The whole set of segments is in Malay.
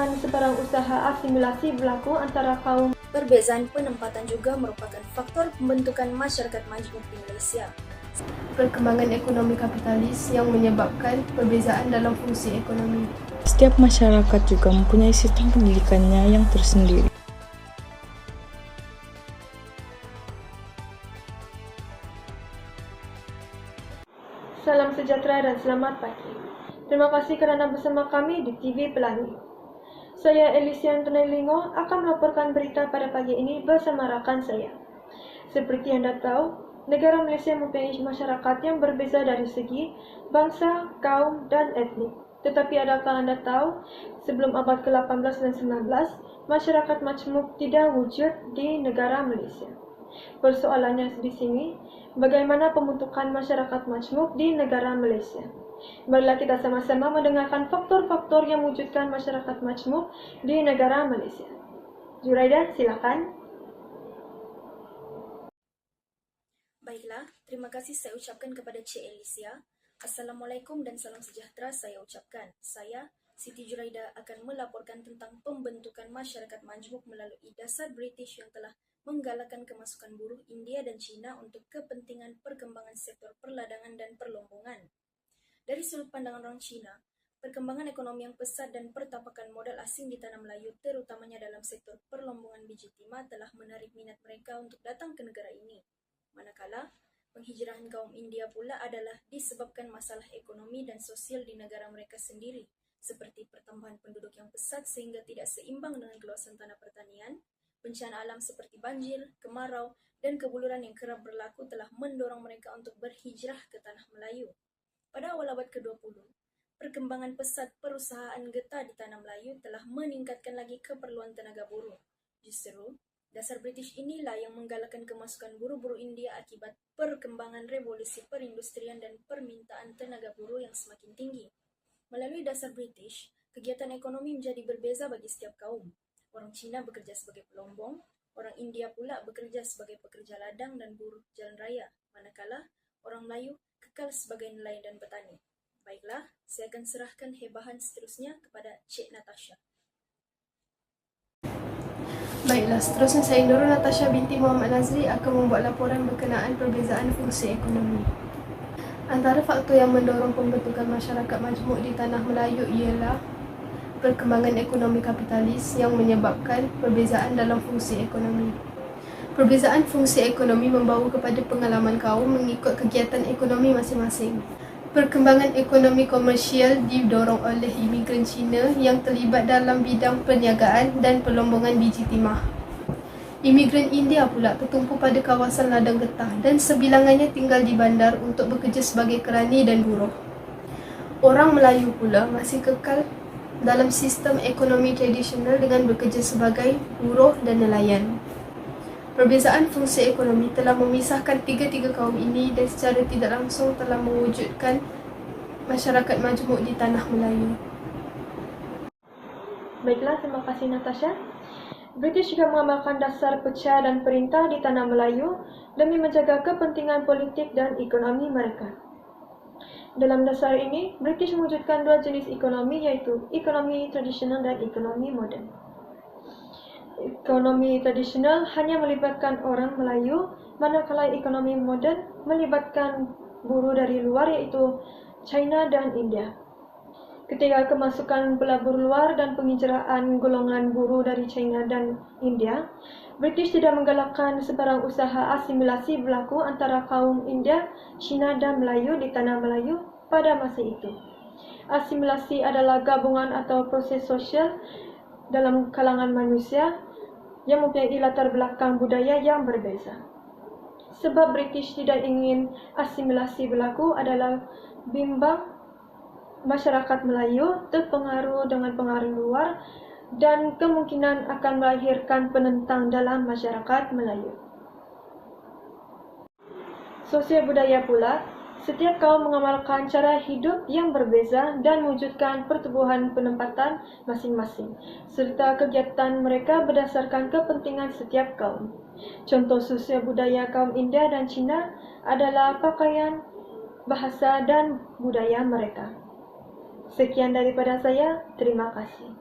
menyebabkan sebarang usaha asimilasi berlaku antara kaum. Perbezaan penempatan juga merupakan faktor pembentukan masyarakat majmuk di Malaysia. Perkembangan ekonomi kapitalis yang menyebabkan perbezaan dalam fungsi ekonomi. Setiap masyarakat juga mempunyai sistem pendidikannya yang tersendiri. Salam sejahtera dan selamat pagi. Terima kasih kerana bersama kami di TV Pelangi. Saya Elysian Tenelingo akan melaporkan berita pada pagi ini bersama rakan saya. Seperti anda tahu, negara Malaysia mempunyai masyarakat yang berbeza dari segi bangsa, kaum dan etnik. Tetapi adakah anda tahu, sebelum abad ke-18 dan 19, masyarakat majmuk tidak wujud di negara Malaysia. Persoalannya di sini, bagaimana pembentukan masyarakat majmuk di negara Malaysia? Marilah kita sama-sama mendengarkan faktor-faktor yang mewujudkan masyarakat majmuk di negara Malaysia. Juraida, silakan. Baiklah, terima kasih saya ucapkan kepada Cik Elysia. Assalamualaikum dan salam sejahtera saya ucapkan. Saya, Siti Juraida, akan melaporkan tentang pembentukan masyarakat majmuk melalui dasar British yang telah menggalakkan kemasukan buruh India dan China untuk kepentingan perkembangan sektor perladangan dan perlombongan. Dari sudut pandangan orang Cina, perkembangan ekonomi yang pesat dan pertapakan modal asing di tanah Melayu, terutamanya dalam sektor perlombongan biji timah, telah menarik minat mereka untuk datang ke negara ini. Manakala, penghijrahan kaum India pula adalah disebabkan masalah ekonomi dan sosial di negara mereka sendiri, seperti pertambahan penduduk yang pesat sehingga tidak seimbang dengan keluasan tanah pertanian, bencana alam seperti banjir, kemarau, dan kebuluran yang kerap berlaku telah mendorong mereka untuk berhijrah ke tanah Melayu. Pada awal abad ke-20, perkembangan pesat perusahaan getah di tanah Melayu telah meningkatkan lagi keperluan tenaga buruh. Justru, dasar British inilah yang menggalakkan kemasukan buruh-buruh India akibat perkembangan revolusi perindustrian dan permintaan tenaga buruh yang semakin tinggi. Melalui dasar British, kegiatan ekonomi menjadi berbeza bagi setiap kaum. Orang Cina bekerja sebagai pelombong, orang India pula bekerja sebagai pekerja ladang dan buruh jalan raya, manakala orang Melayu kekal sebagai nelayan dan petani. Baiklah, saya akan serahkan hebahan seterusnya kepada Cik Natasha. Baiklah, seterusnya saya Nurul Natasha binti Muhammad Nazri akan membuat laporan berkenaan perbezaan fungsi ekonomi. Antara faktor yang mendorong pembentukan masyarakat majmuk di tanah Melayu ialah perkembangan ekonomi kapitalis yang menyebabkan perbezaan dalam fungsi ekonomi. Perbezaan fungsi ekonomi membawa kepada pengalaman kaum mengikut kegiatan ekonomi masing-masing. Perkembangan ekonomi komersial didorong oleh imigran Cina yang terlibat dalam bidang perniagaan dan perlombongan biji timah. Imigran India pula tertumpu pada kawasan ladang getah dan sebilangannya tinggal di bandar untuk bekerja sebagai kerani dan buruh. Orang Melayu pula masih kekal dalam sistem ekonomi tradisional dengan bekerja sebagai buruh dan nelayan. Perbezaan fungsi ekonomi telah memisahkan tiga-tiga kaum ini dan secara tidak langsung telah mewujudkan masyarakat majmuk di tanah Melayu. Baiklah, terima kasih Natasha. British juga mengamalkan dasar pecah dan perintah di tanah Melayu demi menjaga kepentingan politik dan ekonomi mereka. Dalam dasar ini, British mewujudkan dua jenis ekonomi, iaitu ekonomi tradisional dan ekonomi moden. Ekonomi tradisional hanya melibatkan orang Melayu, manakala ekonomi moden melibatkan buruh dari luar, iaitu China dan India. Ketika kemasukan pelabur luar dan penghijraan golongan buruh dari China dan India, British tidak menggalakkan sebarang usaha asimilasi berlaku antara kaum India, China dan Melayu di tanah Melayu pada masa itu. Asimilasi adalah gabungan atau proses sosial dalam kalangan manusia yang mempunyai latar belakang budaya yang berbeza. Sebab British tidak ingin asimilasi berlaku adalah bimbang masyarakat Melayu terpengaruh dengan pengaruh luar dan kemungkinan akan melahirkan penentang dalam masyarakat Melayu. Sosial budaya pula, setiap kaum mengamalkan cara hidup yang berbeza dan mewujudkan pertubuhan penempatan masing-masing, serta kegiatan mereka berdasarkan kepentingan setiap kaum. Contoh sosial budaya kaum India dan Cina adalah pakaian, bahasa dan budaya mereka. Sekian daripada saya, terima kasih.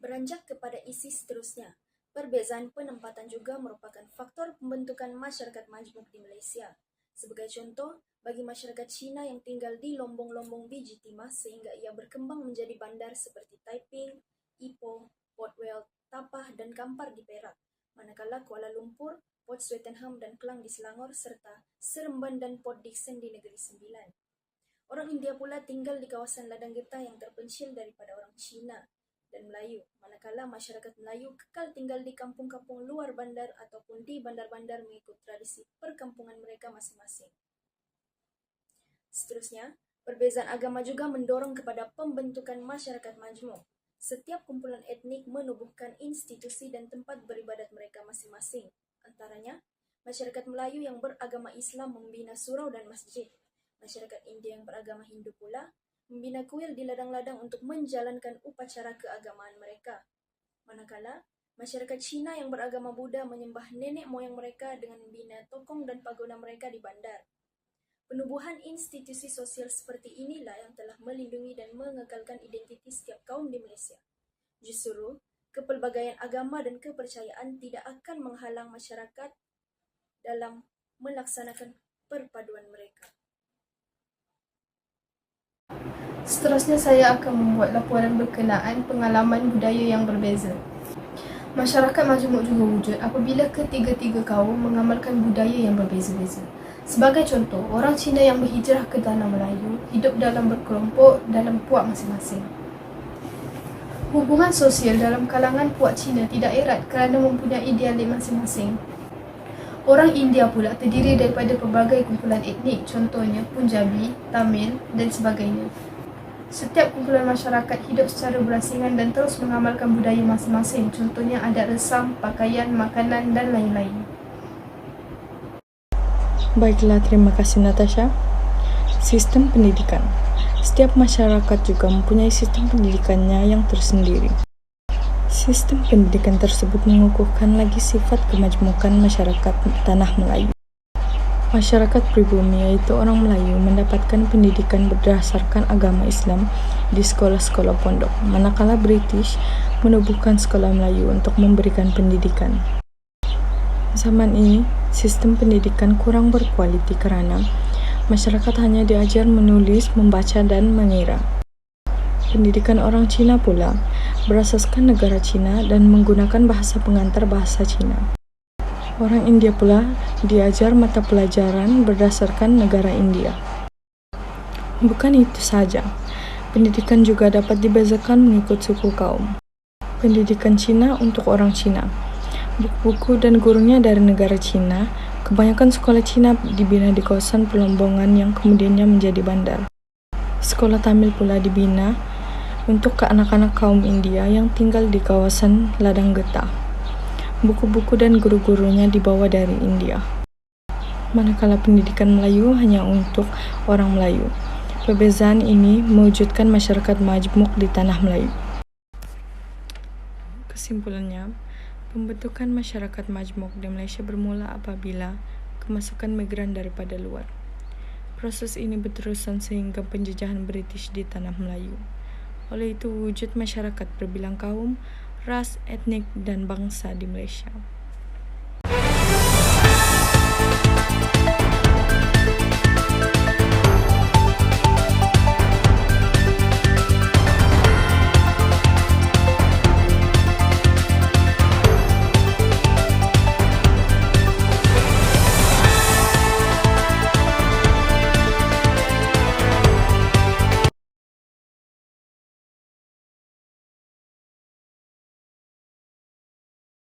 Beranjak kepada isi seterusnya, perbezaan penempatan juga merupakan faktor pembentukan masyarakat majmuk di Malaysia. Sebagai contoh, bagi masyarakat Cina yang tinggal di lombong-lombong biji timah sehingga ia berkembang menjadi bandar seperti Taiping, Ipoh, Port Weld, Tapah, dan Kampar di Perak, manakala Kuala Lumpur, Port Swettenham dan Klang di Selangor, serta Seremban dan Port Dickson di Negeri Sembilan. Orang India pula tinggal di kawasan ladang getah yang terpencil daripada orang Cina dan Melayu, manakala masyarakat Melayu kekal tinggal di kampung-kampung luar bandar ataupun di bandar-bandar mengikut tradisi perkampungan mereka masing-masing. Seterusnya, perbezaan agama juga mendorong kepada pembentukan masyarakat majmuk. Setiap kumpulan etnik menubuhkan institusi dan tempat beribadat mereka masing-masing. Antaranya, masyarakat Melayu yang beragama Islam membina surau dan masjid. Masyarakat India yang beragama Hindu pula membina kuil di ladang-ladang untuk menjalankan upacara keagamaan mereka. Manakala, masyarakat Cina yang beragama Buddha menyembah nenek moyang mereka dengan membina tokong dan pagoda mereka di bandar. Penubuhan institusi sosial seperti inilah yang telah melindungi dan mengekalkan identitas setiap kaum di Malaysia. Justru, kepelbagaian agama dan kepercayaan tidak akan menghalang masyarakat dalam melaksanakan perpaduan mereka. Seterusnya saya akan membuat laporan berkenaan pengalaman budaya yang berbeza. Masyarakat majmuk juga wujud apabila ketiga-tiga kaum mengamalkan budaya yang berbeza-beza. Sebagai contoh, orang Cina yang berhijrah ke tanah Melayu hidup dalam berkelompok dalam puak masing-masing. Hubungan sosial dalam kalangan puak Cina tidak erat kerana mempunyai dialek masing-masing. Orang India pula terdiri daripada pelbagai kumpulan etnik, contohnya Punjabi, Tamil dan sebagainya. Setiap kumpulan masyarakat hidup secara berasingan dan terus mengamalkan budaya masing-masing, contohnya adat resam, pakaian, makanan dan lain-lain. Baiklah, terima kasih Natasha. Sistem pendidikan. Setiap masyarakat juga mempunyai sistem pendidikannya yang tersendiri. Sistem pendidikan tersebut mengukuhkan lagi sifat kemajmukan masyarakat tanah Melayu. Masyarakat pribumi, yaitu orang Melayu, mendapatkan pendidikan berdasarkan agama Islam di sekolah-sekolah pondok, manakala British menubuhkan sekolah Melayu untuk memberikan pendidikan. Zaman ini, sistem pendidikan kurang berkualiti kerana masyarakat hanya diajar menulis, membaca dan mengira. Pendidikan orang Cina pula berasaskan negara Cina dan menggunakan bahasa pengantar bahasa Cina. Orang India pula diajar mata pelajaran berdasarkan negara India. Bukan itu saja, pendidikan juga dapat dibezakan mengikut suku kaum. Pendidikan Cina untuk orang Cina. Buku-buku dan gurunya dari negara Cina. Kebanyakan sekolah Cina dibina di kawasan pelombongan yang kemudiannya menjadi bandar. Sekolah Tamil pula dibina untuk anak-anak kaum India yang tinggal di kawasan ladang getah. Buku-buku dan guru-gurunya dibawa dari India. Manakala pendidikan Melayu hanya untuk orang Melayu. Perbezaan ini mewujudkan masyarakat majmuk di tanah Melayu. Kesimpulannya, pembentukan masyarakat majmuk di Malaysia bermula apabila kemasukan migran daripada luar. Proses ini berterusan sehingga penjajahan British di tanah Melayu. Oleh itu, wujud masyarakat berbilang kaum, ras, etnik, dan bangsa di Malaysia.